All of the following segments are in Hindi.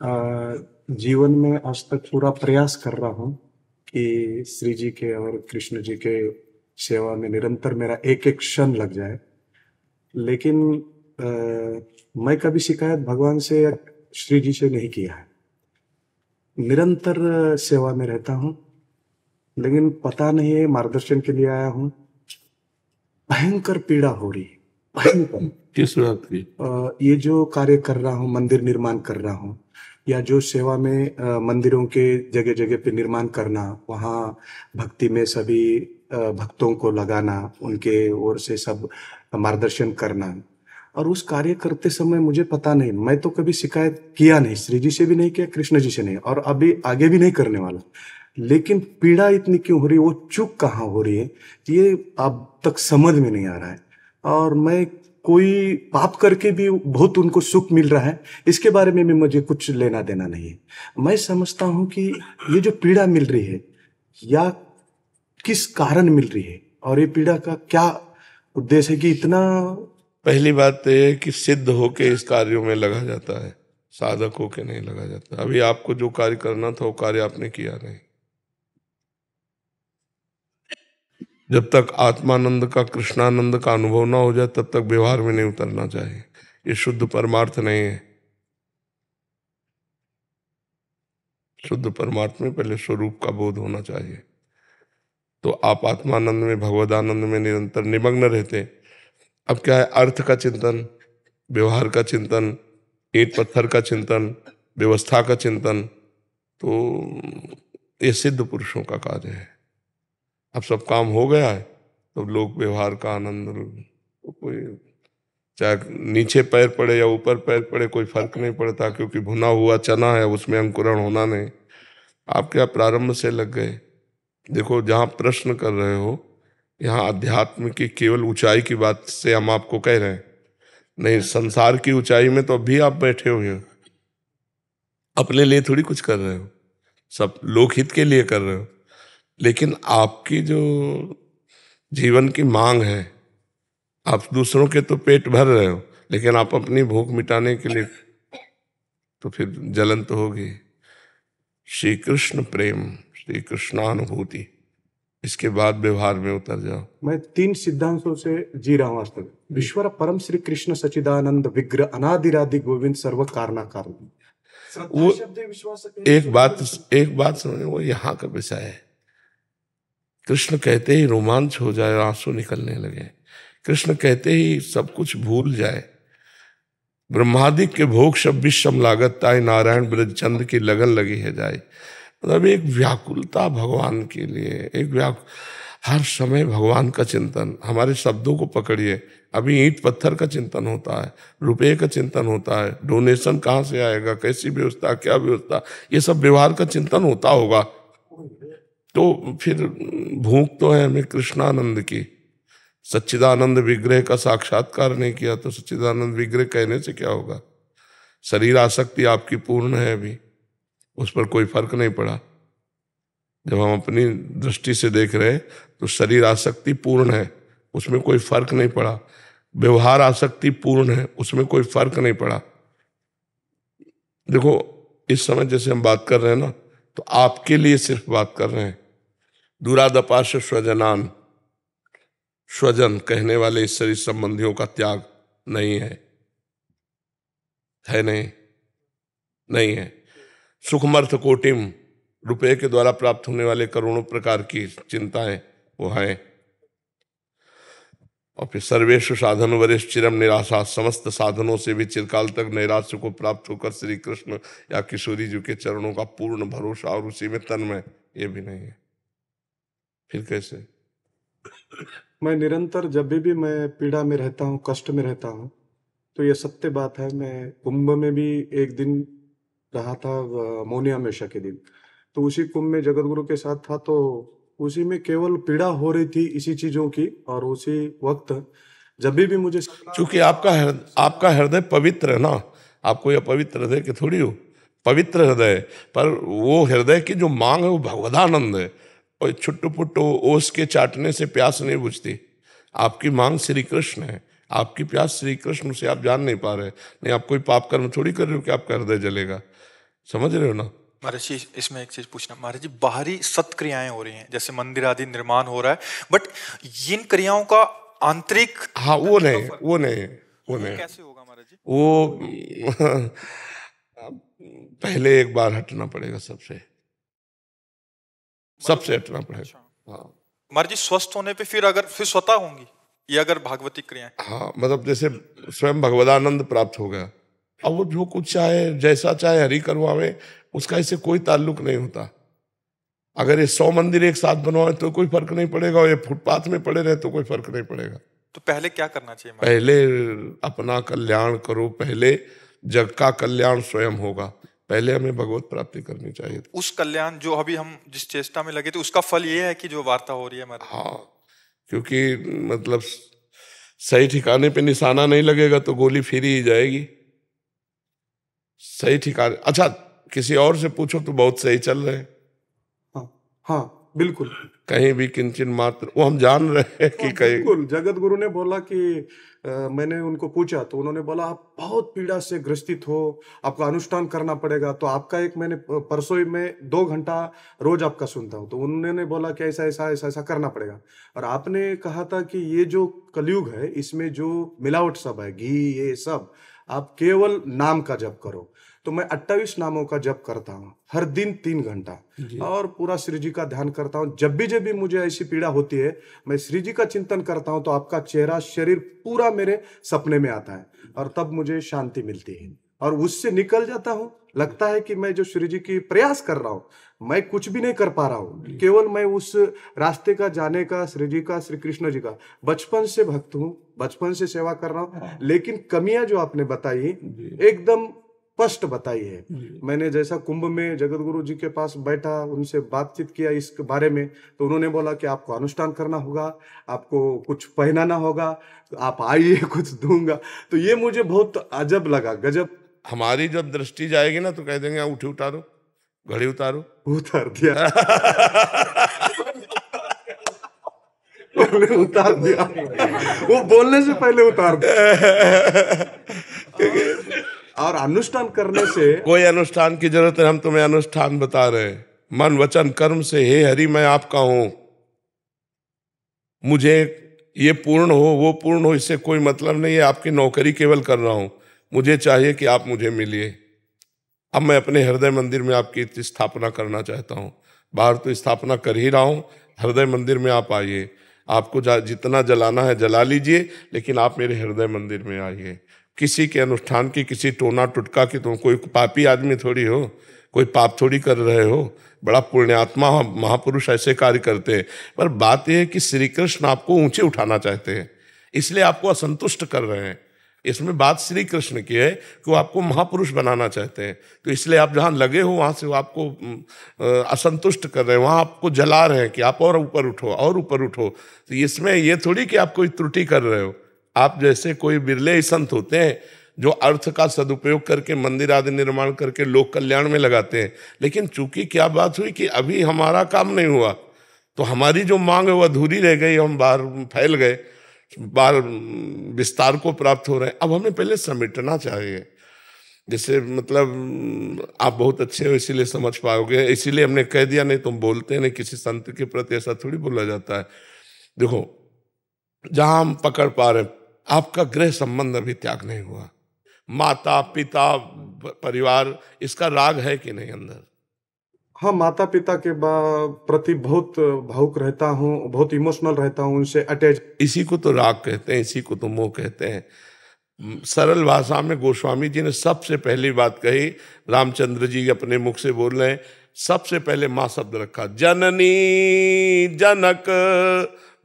जीवन में आज तक पूरा प्रयास कर रहा हूँ कि श्री जी के और कृष्ण जी के सेवा में निरंतर मेरा एक-एक क्षण लग जाए। लेकिन मैं कभी शिकायत भगवान से या श्री जी से नहीं किया है। निरंतर सेवा में रहता हूँ, लेकिन पता नहीं है मार्गदर्शन के लिए आया हूँ। भयंकर पीड़ा हो रही है, भयंकर। किस बात की? ये जो कार्य कर रहा हूँ, मंदिर निर्माण कर रहा हूँ या जो सेवा में मंदिरों के जगह-जगह पे निर्माण करना, वहाँ भक्ति में सभी भक्तों को लगाना, उनके ओर से सब मार्गदर्शन करना और उस कार्य करते समय मुझे पता नहीं, मैं तो कभी शिकायत किया नहीं, श्री जी से भी नहीं किया, कृष्ण जी से नहीं और अभी आगे भी नहीं करने वाला। लेकिन पीड़ा इतनी क्यों हो रही है, वो चूक कहाँ हो रही है, ये अब तक समझ में नहीं आ रहा है और मैं कोई पाप करके भी बहुत उनको सुख मिल रहा है, इसके बारे में भी मुझे कुछ लेना-देना नहीं है। मैं समझता हूँ कि ये जो पीड़ा मिल रही है या किस कारण मिल रही है और ये पीड़ा का क्या उद्देश्य है कि इतना। पहली बात तो ये कि सिद्ध होके इस कार्यों में लगा जाता है, साधक होके नहीं लगा जाता। अभी आपको जो कार्य करना था वो कार्य आपने किया नहीं। जब तक आत्मानंद का, कृष्णानंद का अनुभव ना हो जाए तब तक व्यवहार में नहीं उतरना चाहिए। ये शुद्ध परमार्थ नहीं है। शुद्ध परमार्थ में पहले स्वरूप का बोध होना चाहिए। तो आप आत्मानंद में, भगवदानंद में निरंतर निमग्न रहते। अब क्या है, अर्थ का चिंतन, व्यवहार का चिंतन, ईंट पत्थर का चिंतन, व्यवस्था का चिंतन, तो ये सिद्ध पुरुषों का कार्य है। अब सब काम हो गया है तो लोग व्यवहार का आनंद, तो कोई चाहे नीचे पैर पड़े या ऊपर पैर पड़े कोई फर्क नहीं पड़ता, क्योंकि भुना हुआ चना है, उसमें अंकुरण होना नहीं। आप क्या प्रारंभ से लग गए? देखो, जहाँ प्रश्न कर रहे हो यहाँ अध्यात्म की केवल ऊंचाई की बात से हम आपको कह रहे हैं, नहीं संसार की ऊंचाई में तो अभी आप बैठे हुए हो। अपने लिए थोड़ी कुछ कर रहे हो, सब लोकहित के लिए कर रहे हो। लेकिन आपकी जो जीवन की मांग है, आप दूसरों के तो पेट भर रहे हो, लेकिन आप अपनी भूख मिटाने के लिए, तो फिर जलन तो होगी। श्री कृष्ण प्रेम, श्री कृष्णानुभूति, इसके बाद व्यवहार में उतर जाओ। मैं 3 सिद्धांतों से जी रहा हूँ आज तक। ईश्वर परम श्री कृष्ण सच्चिदानंद विग्रह अनादिरादि गोविंद सर्व कारणा कारण। वो श्रद्धा शब्द विश्वास एक बात समझो, वो यहाँ का विषय है। कृष्ण कहते ही रोमांच हो जाए, आंसू निकलने लगे। कृष्ण कहते ही सब कुछ भूल जाए। ब्रह्मादि के भोग सब विषम लागत, ताई नारायण ब्रज चंद्र की लगन लगी है जाए। मतलब एक व्याकुलता भगवान के लिए, हर समय भगवान का चिंतन। हमारे शब्दों को पकड़िए, अभी ईंट पत्थर का चिंतन होता है, रुपये का चिंतन होता है, डोनेशन कहाँ से आएगा, कैसी व्यवस्था, क्या व्यवस्था, ये सब व्यवहार का चिंतन होता होगा। तो फिर भूख तो है हमें कृष्णानंद की। सच्चिदानंद विग्रह का साक्षात्कार नहीं किया तो सच्चिदानंद विग्रह कहने से क्या होगा? शरीर आसक्ति आपकी पूर्ण है, अभी उस पर कोई फर्क नहीं पड़ा। जब हम अपनी दृष्टि से देख रहे हैं तो शरीर आसक्ति पूर्ण है, उसमें कोई फर्क नहीं पड़ा। व्यवहार आसक्ति पूर्ण है, उसमें कोई फर्क नहीं पड़ा। देखो, इस समय जैसे हम बात कर रहे हैं ना, तो आपके लिए सिर्फ बात कर रहे हैं। दूरादपाश स्वजनान, स्वजन कहने वाले इस शरीर संबंधियों का त्याग नहीं है, है नहीं, नहीं है। सुखमर्थ कोटिम, रुपये के द्वारा प्राप्त होने वाले करोड़ों प्रकार की चिंताएं वो हैं। और फिर सर्वेशु साधन वरिष्ठ चिरम निराशा, समस्त साधनों से भी चिरकाल तक नैराश्य को प्राप्त होकर श्री कृष्ण या किशोरी जी के चरणों का पूर्ण भरोसा और उसी में तन्मय, ये भी नहीं है। फिर कैसे? मैं निरंतर जब भी मैं पीड़ा में रहता हूँ, कष्ट में रहता हूँ, तो ये सत्य बात है। मैं कुंभ में भी एक दिन रहा था, मौनी अमावस्या के दिन। तो उसी कुंभ में जगत गुरु के साथ था, तो उसी में केवल पीड़ा हो रही थी इसी चीजों की और उसी वक्त जब भी मुझे चूंकि आपका हृदय पवित्र है ना, आप कोई अपवित्र हृदय के थोड़ी हो, पवित्र हृदय है। पर वो हृदय की जो मांग है वो भगवदानंद है, और छुट्टू पुट्टू ओस के चाटने से प्यास नहीं बुझती। आपकी मांग श्री कृष्ण है, आपकी प्यास श्री कृष्ण से आप जान नहीं पा रहे। नहीं, आप कोई पाप कर्म थोड़ी कर रहे हो कि आपका हृदय जलेगा। समझ रहे हो ना? महाराज जी इसमें एक चीज पूछना, महाराज जी बाहरी सत्क्रियाएं हो रही हैं, जैसे मंदिर आदि निर्माण हो रहा है, बट इन क्रियाओं का आंतरिक हाँ, वो नहीं, वो नहीं, वो नहीं, कैसे होगा महाराज जी? वो पहले एक बार हटना पड़ेगा, सबसे हटना पड़ेगा। अच्छा। हाँ महाराज जी स्वस्थ होने पे फिर स्वतः होंगी ये अगर भागवती क्रियाएं? हाँ, मतलब जैसे स्वयं भगवदानंद प्राप्त हो गया, अब वो जो कुछ चाहे जैसा चाहे हरि करवावे, उसका इससे कोई ताल्लुक नहीं होता। अगर ये 100 मंदिर एक साथ बनवाए तो कोई फर्क नहीं पड़ेगा, और ये फुटपाथ में पड़े रहे तो कोई फर्क नहीं पड़ेगा। तो पहले क्या करना चाहिए महाराज? पहले अपना कल्याण करो, पहले जग का कल्याण स्वयं होगा, पहले हमें भगवत प्राप्ति करनी चाहिए। उस कल्याण जो अभी हम जिस चेष्टा में लगे थे, उसका फल ये है कि जो वार्ता हो रही है हमारे। हाँ, क्योंकि मतलब सही ठिकाने पे निशाना नहीं लगेगा तो गोली फिर ही जाएगी। सही ठिकाने, अच्छा किसी और से पूछो तो बहुत सही चल रहे हैं। हाँ हाँ बिल्कुल, कहीं भी किंचन मात्र, वो हम जान रहे हैं कि कहीं। बिल्कुल जगत गुरु ने बोला कि मैंने उनको पूछा तो उन्होंने बोला आप बहुत पीड़ा से ग्रसित हो, आपका अनुष्ठान करना पड़ेगा। तो आपका एक मैंने परसों ही में 2 घंटा रोज आपका सुनता हूँ, तो उन्होंने बोला कि ऐसा ऐसा ऐसा ऐसा करना पड़ेगा। और आपने कहा था कि ये जो कलयुग है इसमें जो मिलावट सब है, घी ये सब, आप केवल नाम का जप करो। तो मैं 28 नामों का जप करता हूँ हर दिन 3 घंटा, और पूरा श्री जी का ध्यान करता हूँ। जब भी मुझे ऐसी पीड़ा होती है, मैं श्री जी का चिंतन करता हूँ तो आपका चेहरा शरीर पूरा मेरे सपने में आता है, और तब मुझे शांति मिलती है और उससे निकल जाता हूँ। लगता है कि मैं जो श्री जी की प्रयास कर रहा हूँ, मैं कुछ भी नहीं कर पा रहा हूँ, केवल मैं उस रास्ते का जाने का, श्री जी का, श्री कृष्ण जी का बचपन से भक्त हूँ, बचपन से सेवा कर रहा हूँ। लेकिन कमियां जो आपने बताई एकदम स्पष्ट बताई है। मैंने जैसा कुंभ में जगत गुरु जी के पास बैठा, उनसे बातचीत किया इस बारे में, तो उन्होंने बोला कि आपको अनुष्ठान करना होगा, आपको कुछ पहनाना होगा, तो आप आइए कुछ दूंगा। तो ये मुझे बहुत अजब लगा, गजब। हमारी जब दृष्टि जाएगी ना तो कह देंगे उठी उतारो, घड़ी उतारो। उतार दिया उतार दिया, वो बोलने से पहले उतार दिया। और अनुष्ठान करने से कोई अनुष्ठान की जरूरत है, हम तुम्हें अनुष्ठान बता रहे हैं। मन वचन कर्म से हे हरि मैं आपका हूं, मुझे ये पूर्ण हो वो पूर्ण हो इससे कोई मतलब नहीं है, आपकी नौकरी केवल कर रहा हूं, मुझे चाहिए कि आप मुझे मिलिए। अब मैं अपने हृदय मंदिर में आपकी स्थापना करना चाहता हूं, बाहर तो स्थापना कर ही रहा हूं, हृदय मंदिर में आप आइए, आपको जितना जलाना है जला लीजिए, लेकिन आप मेरे हृदय मंदिर में आइए। किसी के अनुष्ठान की, किसी टोना टुटका की, तुम कोई पापी आदमी थोड़ी हो, कोई पाप थोड़ी कर रहे हो, बड़ा पुण्यात्मा महापुरुष ऐसे कार्य करते हैं। पर बात यह है कि श्री कृष्ण आपको ऊंचे उठाना चाहते हैं, इसलिए आपको असंतुष्ट कर रहे हैं। इसमें बात श्री कृष्ण की है कि वो आपको महापुरुष बनाना चाहते हैं, तो इसलिए आप जहाँ लगे हो वहाँ से वो आपको असंतुष्ट कर रहे हैं, वहाँ आपको जला रहे हैं कि आप और ऊपर उठो और ऊपर उठो। तो इसमें ये थोड़ी कि आप कोई त्रुटि कर रहे हो। आप जैसे कोई बिरले संत होते हैं जो अर्थ का सदुपयोग करके मंदिर आदि निर्माण करके लोक कल्याण में लगाते हैं, लेकिन चूंकि क्या बात हुई कि अभी हमारा काम नहीं हुआ, तो हमारी जो मांग है वो अधूरी रह गई, हम बाहर फैल गए, बार विस्तार को प्राप्त हो रहे हैं। अब हमें पहले समेटना चाहिए। जैसे मतलब आप बहुत अच्छे हो इसीलिए समझ पाओगे, इसीलिए हमने कह दिया, नहीं तुम बोलते नहीं, किसी संत के प्रति ऐसा थोड़ी बोला जाता है। देखो जहां हम पकड़ पा रहे, आपका गृह संबंध अभी त्याग नहीं हुआ, माता पिता परिवार, इसका राग है कि नहीं अंदर? हाँ, माता पिता के प्रति बहुत भावुक रहता हूँ, बहुत इमोशनल रहता हूँ, उनसे अटैच। इसी को तो राग कहते हैं, इसी को तो मोह कहते हैं। सरल भाषा में गोस्वामी जी ने सबसे पहली बात कही, रामचंद्र जी अपने मुख से बोल रहे हैं, सबसे पहले माँ शब्द रखा, जननी जनक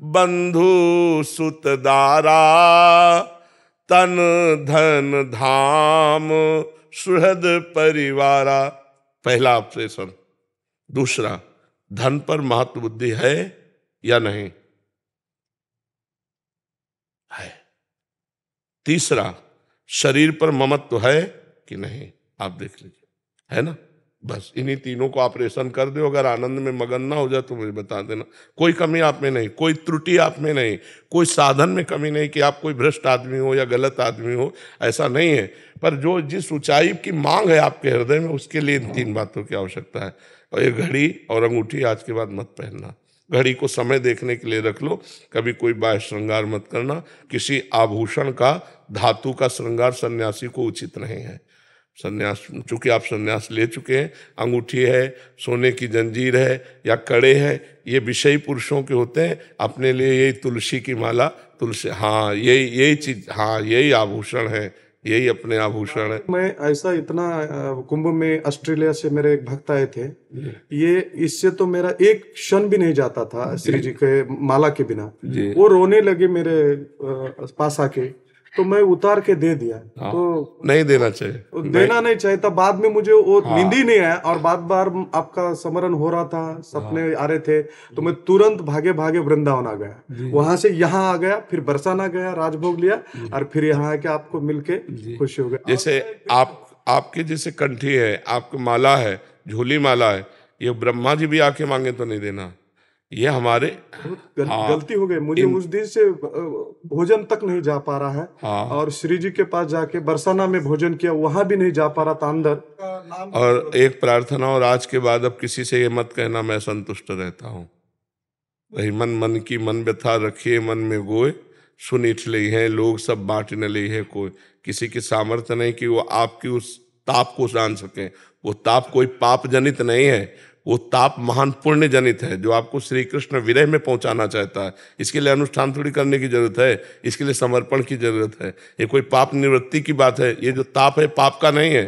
बंधु सुत दारा तन धन धाम सुहृद परिवारा। पहला ऑब्जेक्शन। दूसरा, धन पर महत्व बुद्धि है या नहीं? है। तीसरा, शरीर पर ममत्व है कि नहीं? आप देख लीजिए, है ना? बस इन्हीं तीनों को ऑपरेशन कर दो। अगर आनंद में मगन ना हो जाए तो मुझे बता देना। कोई कमी आप में नहीं, कोई त्रुटि आप में नहीं, कोई साधन में कमी नहीं कि आप कोई भ्रष्ट आदमी हो या गलत आदमी हो, ऐसा नहीं है। पर जो जिस ऊंचाई की मांग है आपके हृदय में, उसके लिए इन 3 बातों की आवश्यकता है। और ये घड़ी और अंगूठी आज के बाद मत पहनना। घड़ी को समय देखने के लिए रख लो, कभी कोई बाह्य श्रृंगार मत करना। किसी आभूषण का, धातु का श्रृंगार सन्यासी को उचित नहीं है। सन्यास, चूंकि आप सन्यास ले चुके हैं, अंगूठी है, सोने की जंजीर है या कड़े है, ये विषयी पुरुषों के होते हैं। अपने लिए यही तुलसी की माला, तुलसी, हाँ यही चीज, हाँ यही आभूषण है, यही अपने आभूषण है। मैं ऐसा इतना कुंभ में ऑस्ट्रेलिया से मेरे एक भक्त आए थे, ये इससे तो मेरा एक क्षण भी नहीं जाता था श्री जी के माला के बिना। वो रोने लगे मेरे पास आके, तो मैं उतार के दे दिया। हाँ, तो नहीं देना चाहिए, देना नहीं चाहिए था। बाद में मुझे वो नींद ही नहीं आया, और बार बार आपका स्मरण हो रहा था, सपने आ रहे थे, तो मैं तुरंत भागे भागे वृंदावन आ गया। वहां से यहाँ आ गया, फिर बरसाना गया, राजभोग लिया, और फिर यहाँ आके आपको मिलके खुशी हो गई। जैसे आपके जैसे कंठी है, आपकी माला है, झोली माला है, ये ब्रह्मा जी भी आके मांगे तो नहीं देना। ये हमारे गलती हो गई मुझे। उस दिन से भोजन तक नहीं जा पा रहा है। और श्री जी के पास जाके बरसाना में भोजन किया, वहां भी नहीं जा पा रहा था अंदर। और एक प्रार्थना, और आज के बाद अब किसी से ये मत कहना मैं संतुष्ट रहता हूँ। वही मन की मन व्यथा रखिए मन में गोय, सुन इठ ली है लोग सब बांट न ली है कोई। किसी की सामर्थ्य नहीं कि वो आपकी उस ताप को जान सके। वो ताप कोई पाप जनित नहीं है, वो ताप महान पुण्य जनित है, जो आपको श्री कृष्ण विरह में पहुंचाना चाहता है। इसके लिए अनुष्ठान थोड़ी करने की जरूरत है, इसके लिए समर्पण की जरूरत है। ये कोई पाप निवृत्ति की बात है। ये जो ताप है पाप का नहीं है।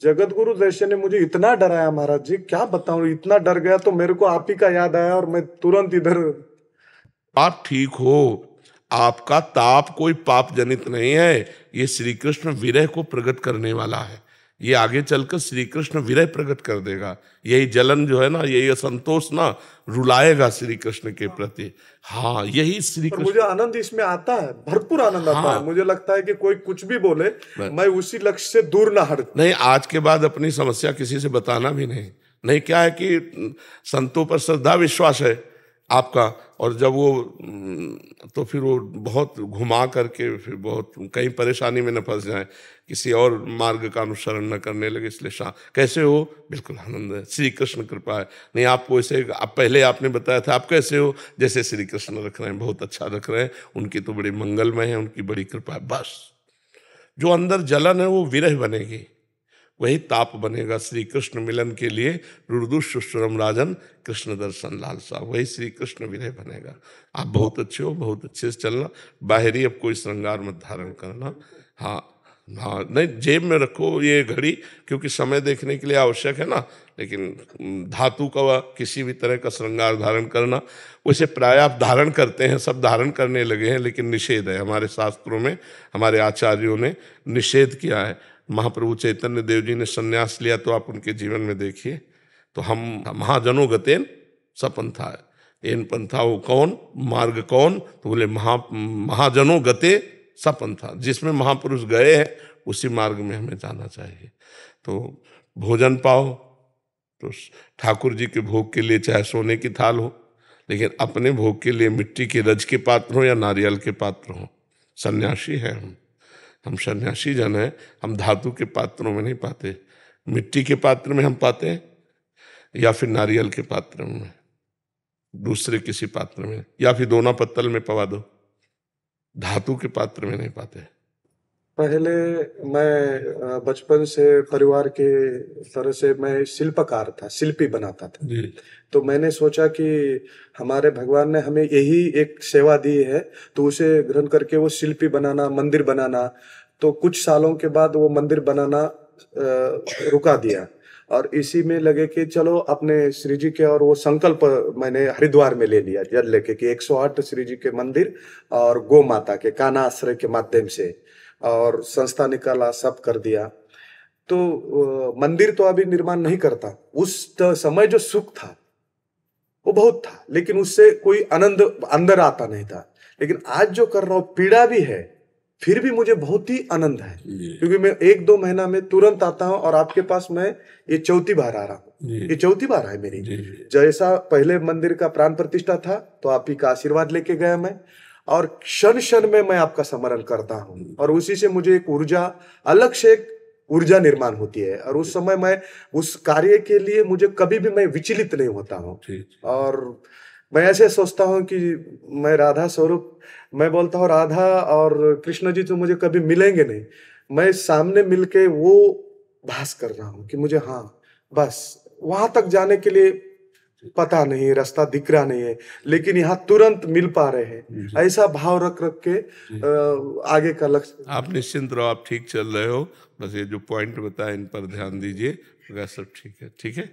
जगत गुरु दर्शन ने मुझे इतना डराया महाराज जी, क्या बताऊं, इतना डर गया। तो मेरे को आप ही का याद आया, और मैं तुरंत इधर। आप ठीक हो, आपका ताप कोई पाप जनित नहीं है। ये श्री कृष्ण विरह को प्रकट करने वाला है। ये आगे चलकर श्री कृष्ण विरह प्रकट कर देगा। यही जलन जो है ना, यही असंतोष ना रुलाएगा श्री कृष्ण के प्रति। हाँ, यही श्री कृष्ण। मुझे आनंद इसमें आता है, भरपूर आनंद आता है। मुझे लगता है कि कोई कुछ भी बोले, मैं उसी लक्ष्य से दूर ना हट। नहीं, आज के बाद अपनी समस्या किसी से बताना भी नहीं। क्या है कि संतों पर श्रद्धा विश्वास है आपका, और जब वो तो फिर वो बहुत घुमा करके फिर बहुत कहीं परेशानी में न फंस जाए, किसी और मार्ग का अनुसरण न करने लगे। इसलिए कैसे हो? बिल्कुल आनंद है, श्री कृष्ण कृपा है। नहीं आपको ऐसे, आप पहले आपने बताया था आप कैसे हो, जैसे श्री कृष्ण रख रहे हैं, बहुत अच्छा रख रहे हैं। उनकी तो बड़ी मंगलमय है, उनकी बड़ी कृपा है। बस जो अंदर जलन है वो विरह बनेगी, वही ताप बनेगा। श्री कृष्ण मिलन के लिए रुदुषुश्रम राजन कृष्ण दर्शन लालसा, वही श्री कृष्ण विरह बनेगा। आप बहुत अच्छे हो, बहुत अच्छे से चलना। बाहरी अब कोई श्रृंगार मत धारण करना। हाँ, नहीं जेब में रखो ये घड़ी, क्योंकि समय देखने के लिए आवश्यक है ना। लेकिन धातु का किसी भी तरह का श्रृंगार धारण करना, वैसे प्राय आप धारण करते हैं, सब धारण करने लगे हैं, लेकिन निषेध है। हमारे शास्त्रों में हमारे आचार्यों ने निषेध किया है। महाप्रभु चैतन्य देव जी ने संन्यास लिया, तो आप उनके जीवन में देखिए, तो हम महाजनों गतेन सपंथा है। एन पंथा वो कौन, मार्ग कौन? तो बोले महाजनों गते सपंथा, जिसमें महापुरुष गए हैं उसी मार्ग में हमें जाना चाहिए। तो भोजन पाओ तो ठाकुर जी के भोग के लिए चाहे सोने की थाल हो, लेकिन अपने भोग के लिए मिट्टी के रज के पात्र हो या नारियल के पात्र हो। सन्यासी है हम सन्यासी जन हैं। हम धातु के पात्रों में नहीं पाते, मिट्टी के पात्र में हम पाते हैं, या फिर नारियल के पात्र में, दूसरे किसी पात्र में, या फिर दोना पत्तल में पवा दो। धातु के पात्र में नहीं पाते। पहले मैं बचपन से परिवार के तरह से मैं शिल्पकार था, शिल्पी बनाता था। तो मैंने सोचा कि हमारे भगवान ने हमें यही एक सेवा दी है, तो उसे ग्रहण करके वो शिल्पी बनाना, मंदिर बनाना। तो कुछ सालों के बाद वो मंदिर बनाना रुका दिया, और इसी में लगे कि चलो अपने श्री जी के, और वो संकल्प मैंने हरिद्वार में ले लिया जल लेके कि 108 श्री जी के मंदिर और गौ माता के काना आश्रय के माध्यम से, और संस्था निकाला, सब कर दिया। तो मंदिर तो अभी निर्माण नहीं करता। उस समय जो सुख था वो बहुत था, लेकिन उससे कोई आनंद अंदर आता नहीं था। लेकिन आज जो कर रहा हूं, पीड़ा भी है, फिर भी मुझे बहुत ही आनंद है, जी क्योंकि मैं 1-2 महीना में तुरंत आता हूँ और आपके पास मैं ये चौथी बार आ रहा हूँ। जी ये चौथी बार है मेरी। जी जैसा पहले मंदिर का प्राण प्रतिष्ठा था तो आप ही का आशीर्वाद लेके गया मैं, और क्षण क्षण में मैं आपका स्मरण करता हूँ, और उसी से मुझे एक ऊर्जा, अलग से एक ऊर्जा निर्माण होती है, और उस समय मैं उस कार्य के लिए मुझे कभी भी मैं विचलित नहीं होता हूँ। जी और मैं ऐसे सोचता हूँ कि मैं राधा स्वरूप, मैं बोलता हूँ राधा और कृष्ण जी तो मुझे कभी मिलेंगे नहीं, मैं सामने मिलके वो भास कर रहा हूँ कि मुझे, हाँ बस वहां तक जाने के लिए पता नहीं, रास्ता दिख रहा नहीं है, लेकिन यहाँ तुरंत मिल पा रहे हैं। जी ऐसा भाव रख रख के जी। आगे का लक्ष्य। आप निश्चिंत रहो, आप ठीक चल रहे हो, बस ये जो पॉइंट बताया इन पर ध्यान दीजिए, वगैरह सब ठीक है, ठीक है।